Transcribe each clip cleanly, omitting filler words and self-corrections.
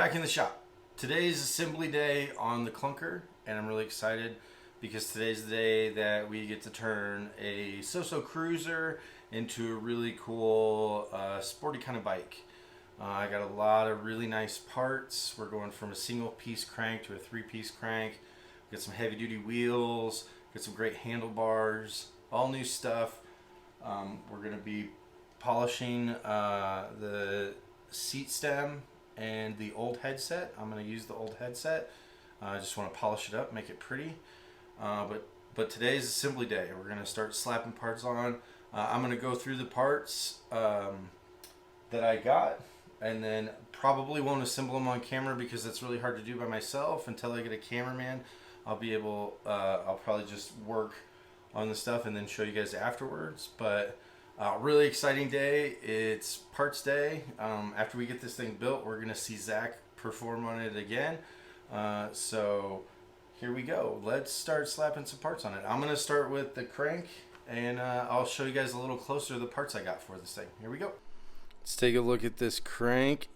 back in the shop. Today's assembly day on the Klunker, and I'm really excited because today's the day that we get to turn a so-so cruiser into a really cool sporty kind of bike. I got a lot of really nice parts. We're going from a single piece crank to a three-piece crank. Got some heavy duty wheels, got some great handlebars, all new stuff. We're going to be polishing the seat stem and the old headset. I'm going to use the old headset. I just want to polish it up, make it pretty. But today's assembly day. We're going to start slapping parts on. I'm going to go through the parts that I got, and then probably won't assemble them on camera because it's really hard to do by myself. Until I get a cameraman, I'll probably just work on the stuff and then show you guys afterwards. But really exciting day. It's parts day. After we get this thing built, we're gonna see Zack perform on it again. So here we go. Let's start slapping some parts on it. I'm gonna start with the crank, and I'll show you guys a little closer the parts I got for this thing. Here we go. Let's take a look at this crank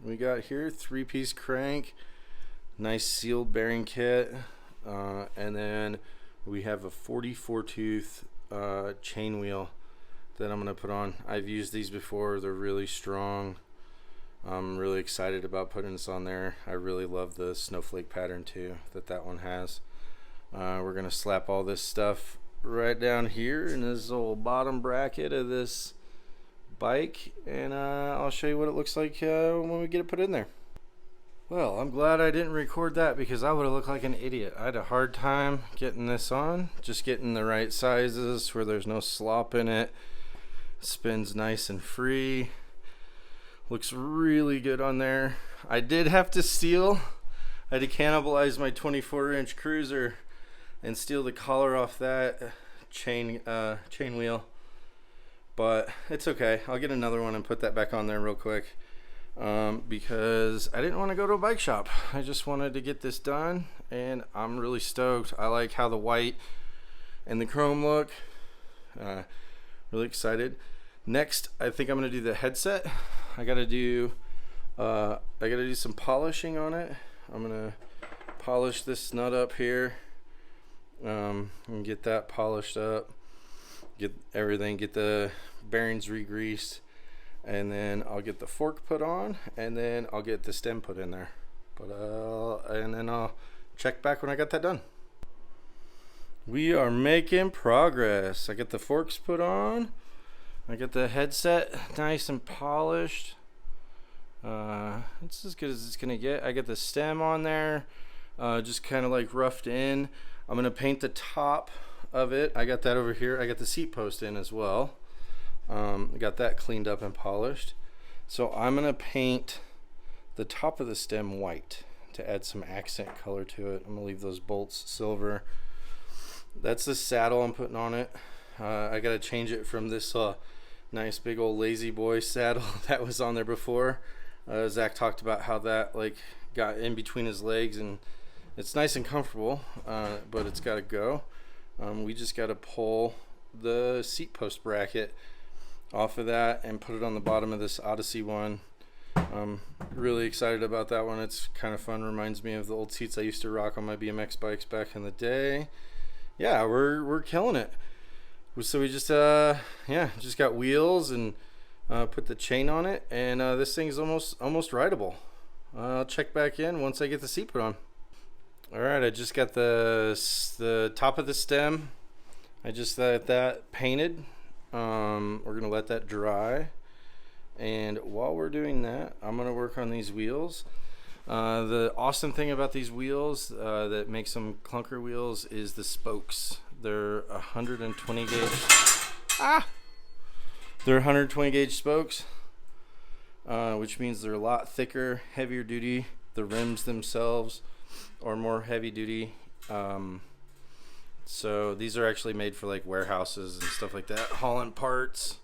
we got here. Three-piece crank, nice sealed bearing kit, and then we have a 44 tooth chain wheel that I'm gonna put on. I've used these before. They're really strong. I'm really excited about putting this on there. I really love the snowflake pattern too that one has. We're gonna slap all this stuff right down here in this little bottom bracket of this bike, and I'll show you what it looks like when we get it put in there. Well, I'm glad I didn't record that because I would have looked like an idiot. I had a hard time getting this on, just getting the right sizes where there's no slop in it. Spins nice and free. Looks really good on there. I did have to steal. I had to cannibalize my 24-inch cruiser and steal the collar off that chain wheel. But it's okay. I'll get another one and put that back on there real quick. Because I didn't want to go to a bike shop. I just wanted to get this done, and I'm really stoked. I like how the white and the chrome look. Really excited. Next, I think I'm gonna do the headset. I gotta do some polishing on it. I'm gonna polish this nut up here, and get that polished up. Get the bearings re-greased. And then I'll get the fork put on, and then I'll get the stem put in there. And then I'll check back when I got that done. We are making progress. I get the forks put on. I get the headset nice and polished. It's as good as it's gonna get. I get the stem on there, just kind of like roughed in. I'm gonna paint the top of it. I got that over here. I got the seat post in as well. Got that cleaned up and polished. So I'm gonna paint the top of the stem white to add some accent color to it. I'm gonna leave those bolts silver. That's the saddle I'm putting on it. I gotta change it from this nice big old lazy boy saddle that was on there before. Zack talked about how that like got in between his legs, and it's nice and comfortable, but it's gotta go. We just gotta pull the seat post bracket off of that and put it on the bottom of this Odyssey one. I'm really excited about that one. It's kind of fun. Reminds me of the old seats I used to rock on my BMX bikes back in the day. Yeah, we're killing it. So we just got wheels and put the chain on it, and this thing's almost rideable. I'll check back in once I get the seat put on. All right, I just got the top of the stem. I just got that painted. We're gonna let that dry, and while we're doing that, I'm gonna work on these wheels. The awesome thing about these wheels that makes them Klunker wheels is the spokes. They're 120 gauge. They're 120 gauge spokes, which means they're a lot thicker, heavier duty. The rims themselves are more heavy duty. So these are actually made for like warehouses and stuff like that, hauling parts,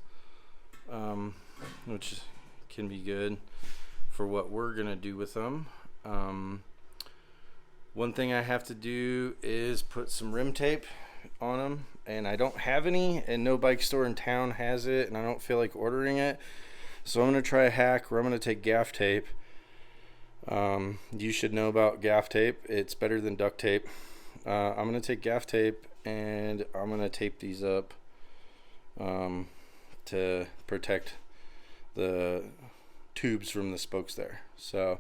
which can be good for what we're gonna do with them. One thing I have to do is put some rim tape on them, and I don't have any, and no bike store in town has it, and I don't feel like ordering it. So I'm gonna try a hack where I'm gonna take gaff tape You should know about gaff tape. It's better than duct tape. I'm going to take gaff tape and I'm going to tape these up to protect the tubes from the spokes there. So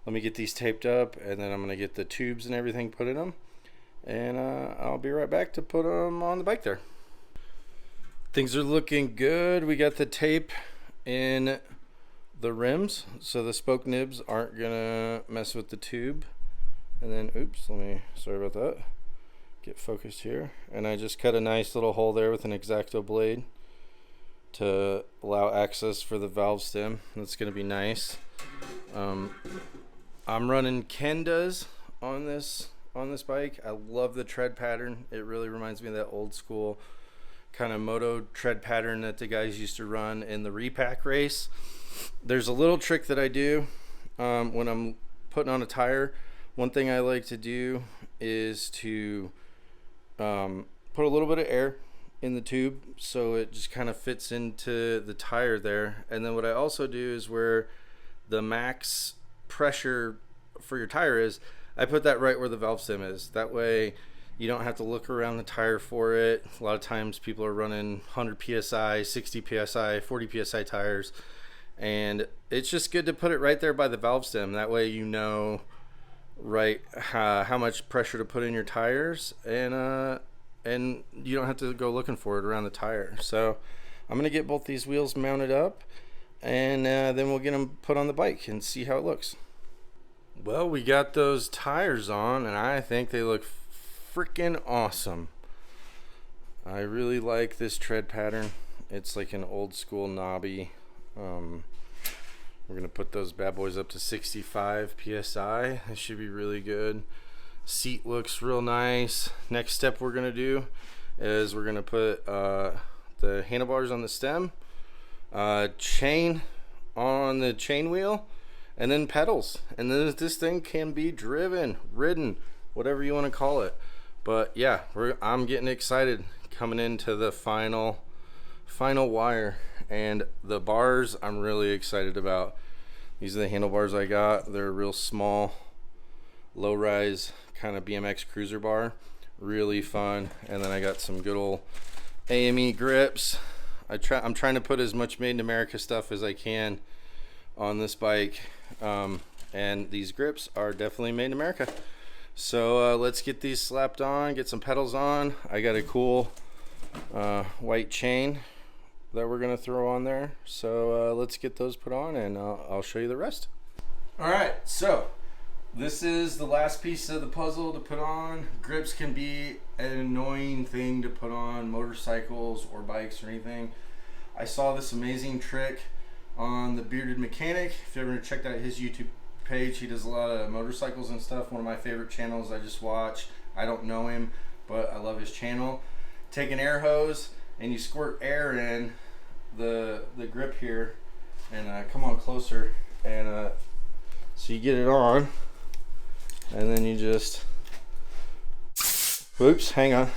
let me get these taped up, and then I'm going to get the tubes and everything put in them, and I'll be right back to put them on the bike there. Things are looking good. We got the tape in the rims so the spoke nibs aren't gonna mess with the tube. And then sorry about that, get focused here, and I just cut a nice little hole there with an X-Acto blade to allow access for the valve stem. That's gonna be nice. I'm running Kendas on this bike. I love the tread pattern. It really reminds me of that old school kind of moto tread pattern that the guys used to run in the repack race. There's a little trick that I do when I'm putting on a tire. One thing I like to do is to put a little bit of air in the tube so it just kind of fits into the tire there. And then what I also do is where the max pressure for your tire is, I put that right where the valve stem is. That way you don't have to look around the tire for it. A lot of times people are running 100 psi, 60 psi, 40 psi tires, and it's just good to put it right there by the valve stem. That way you know right how much pressure to put in your tires, and you don't have to go looking for it around the tire. So I'm gonna get both these wheels mounted up, and then we'll get them put on the bike and see how it looks. Well, we got those tires on, and I think they look freaking awesome. I really like this tread pattern. It's like an old school knobby. We're gonna put those bad boys up to 65 psi. It should be really good. Seat looks real nice. Next step we're gonna do is we're gonna put the handlebars on the stem, chain on the chain wheel, and then pedals. And then this thing can be driven, ridden, whatever you want to call it. But yeah, I'm getting excited coming into the final wire. And the bars I'm really excited about. These are the handlebars I got. They're a real small, low rise kind of BMX cruiser bar. Really fun. And then I got some good old AME grips. I'm trying to put as much made in America stuff as I can on this bike. And these grips are definitely made in America. So let's get these slapped on, get some pedals on. I got a cool white chain that we're gonna throw on there. So let's get those put on, and I'll show you the rest. All right, so this is the last piece of the puzzle to put on. Grips can be an annoying thing to put on motorcycles or bikes or anything. I saw this amazing trick on the Bearded Mechanic. If you ever checked out his YouTube page, he does a lot of motorcycles and stuff. One of my favorite channels I just watch. I don't know him, but I love his channel. Take an air hose and you squirt air in the grip here, and come on closer, and so you get it on, and then you just, whoops, hang on,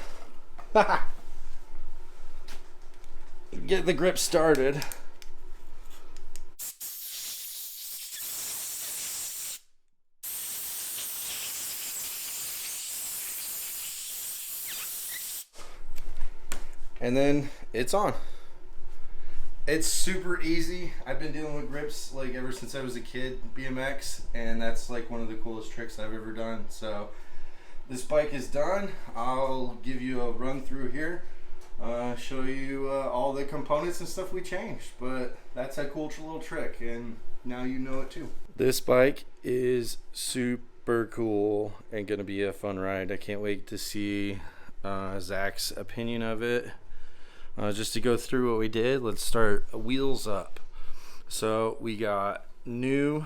get the grip started. And then it's on. It's super easy. I've been dealing with grips like ever since I was a kid, BMX, and that's like one of the coolest tricks I've ever done. So this bike is done. I'll give you a run through here, show you all the components and stuff we changed, but that's a cool little trick, and now you know it too. This bike is super cool and gonna be a fun ride. I can't wait to see Zack's opinion of it. Just to go through what we did, let's start wheels up. So we got new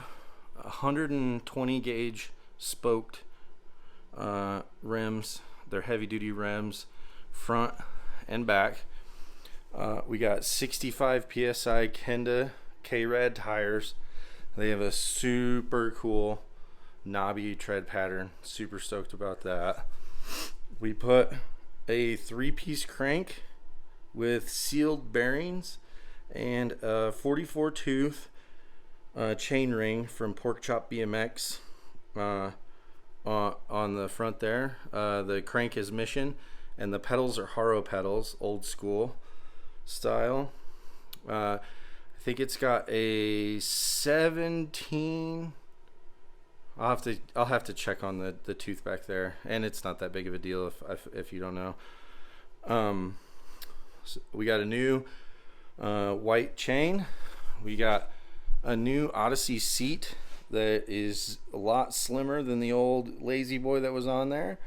120 gauge spoked rims. They're heavy duty rims, front and back. We got 65 psi Kenda K-Rad tires. They have a super cool knobby tread pattern. Super stoked about that. We put a 3-piece crank with sealed bearings and a 44 tooth chain ring from Pork Chop BMX on the front there. The crank is Mission, and the pedals are Haro pedals, old school style. I think it's got a 17. I'll have to check on the tooth back there, and it's not that big of a deal if you don't know. So we got a new white chain. We got a new Odyssey seat that is a lot slimmer than the old Lazy Boy that was on there.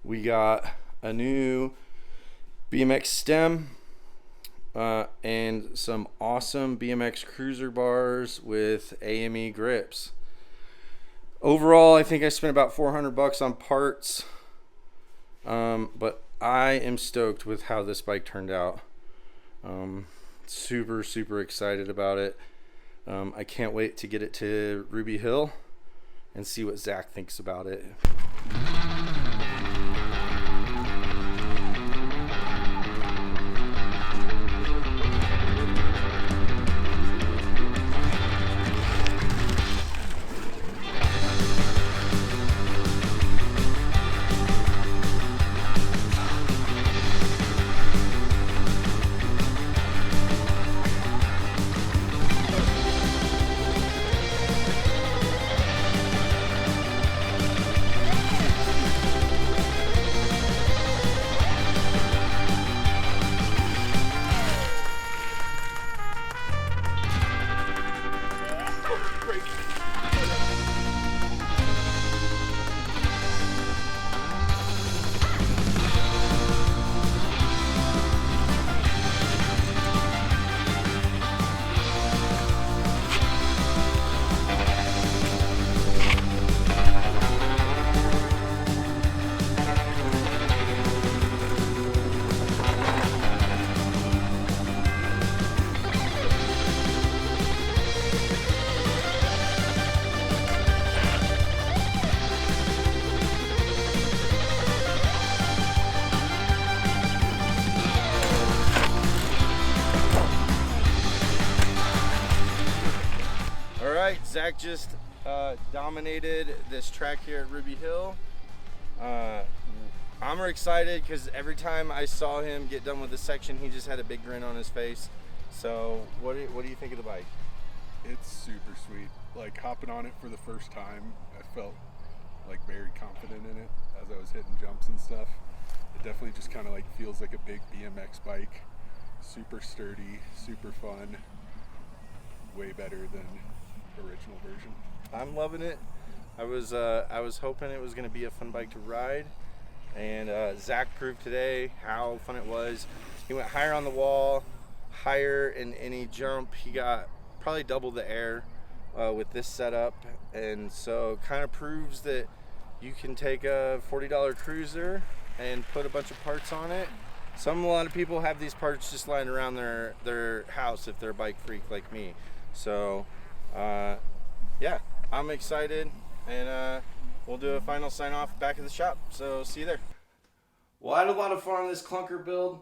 We got a new BMX stem and some awesome BMX cruiser bars with AME grips. Overall, I think I spent about $400 on parts, but I am stoked with how this bike turned out. Super excited about it. I can't wait to get it to Ruby Hill and see what Zack thinks about it. Zack just dominated this track here at Ruby Hill. I'm excited because every time I saw him get done with this section, he just had a big grin on his face. So what do you think of the bike? It's super sweet. Like hopping on it for the first time, I felt like very confident in it as I was hitting jumps and stuff. It definitely just kind of like feels like a big BMX bike. Super sturdy, super fun. Way better than original version. I'm loving it. I was hoping it was going to be a fun bike to ride, and Zack proved today how fun it was. He went higher on the wall, higher in any jump. He got probably double the air with this setup, and so kind of proves that you can take a $40 cruiser and put a bunch of parts on it. A lot of people have these parts just lying around their house if they're a bike freak like me. So yeah, I'm excited, and we'll do a final sign off back at the shop. So see you there. Well, I had a lot of fun on this Klunker build.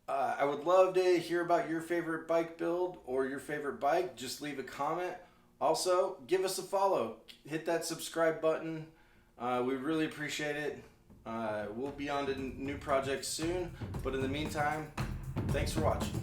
I would love to hear about your favorite bike build or your favorite bike. Just leave a comment. Also, give us a follow. Hit that subscribe button. We really appreciate it. We'll be on to new projects soon, but in the meantime, thanks for watching.